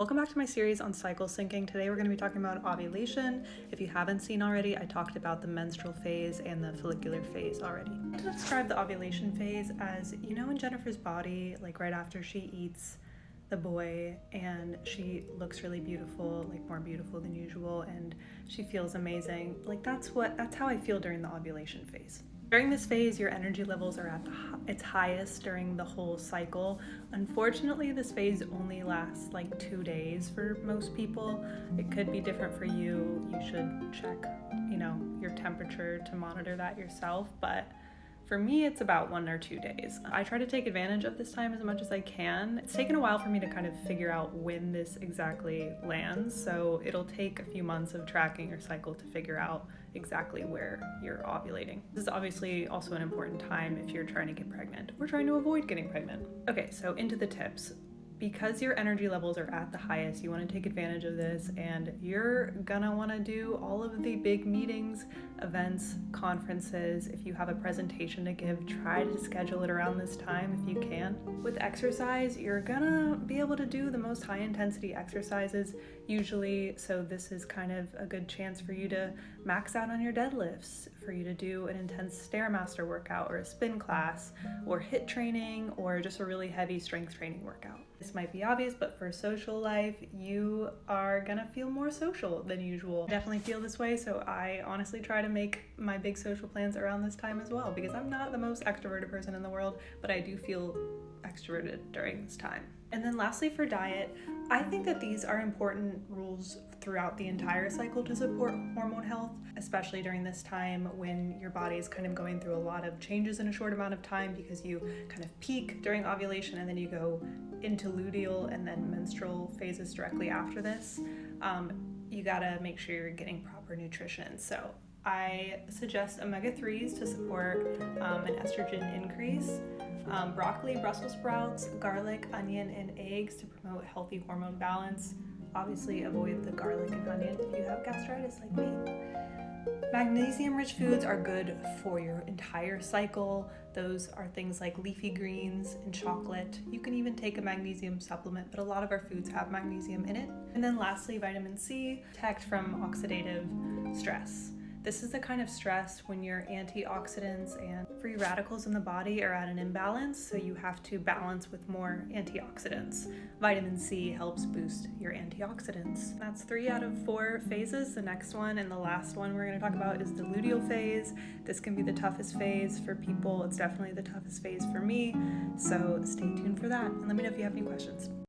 Welcome back to my series on cycle syncing. Today we're going to be talking about ovulation. If you haven't seen already, I talked about the menstrual phase and the follicular phase already. To describe the ovulation phase as, in Jennifer's body, like right after she eats the boy and she looks really beautiful, like more beautiful than usual, and she feels amazing. Like that's how I feel during the ovulation phase. During this phase, your energy levels are at its highest during the whole cycle. Unfortunately, this phase only lasts like 2 days for most people. It could be different for you. You should check, your temperature to monitor that yourself, but for me, it's about 1 or 2 days. I try to take advantage of this time as much as I can. It's taken a while for me to kind of figure out when this exactly lands, so it'll take a few months of tracking your cycle to figure out exactly where you're ovulating. This is obviously also an important time if you're trying to get pregnant or trying to avoid getting pregnant. Okay, so into the tips. Because your energy levels are at the highest, you want to take advantage of this, and you're gonna want to do all of the big meetings, events, conferences. If you have a presentation to give, try to schedule it around this time if you can. With exercise, you're gonna be able to do the most high intensity exercises usually, so this is kind of a good chance for you to max out on your deadlifts, for you to do an intense Stairmaster workout or a spin class or HIIT training or just a really heavy strength training workout. This might be obvious, but for social life, you are gonna feel more social than usual. I definitely feel this way, so I honestly try to make my big social plans around this time as well, because I'm not the most extroverted person in the world, but I do feel extroverted during this time. And then lastly, for diet, I think that these are important rules throughout the entire cycle to support hormone health, especially during this time when your body is kind of going through a lot of changes in a short amount of time, because you kind of peak during ovulation and then you go into luteal and then menstrual phases directly after this. You gotta make sure you're getting proper nutrition. So I suggest omega-3s to support an estrogen increase, broccoli, Brussels sprouts, garlic, onion, and eggs to promote healthy hormone balance. Obviously avoid the garlic and onion if you have gastritis like me. Magnesium-rich foods are good for your entire cycle. Those are things like leafy greens and chocolate. You can even take a magnesium supplement, but a lot of our foods have magnesium in it. And then lastly, vitamin C, protect from oxidative stress. This is the kind of stress when your antioxidants and free radicals in the body are at an imbalance, so you have to balance with more antioxidants. Vitamin C helps boost your antioxidants. That's 3 out of 4 phases. The next one and the last one we're going to talk about is the luteal phase. This can be the toughest phase for people. It's definitely the toughest phase for me, so stay tuned for that and let me know if you have any questions.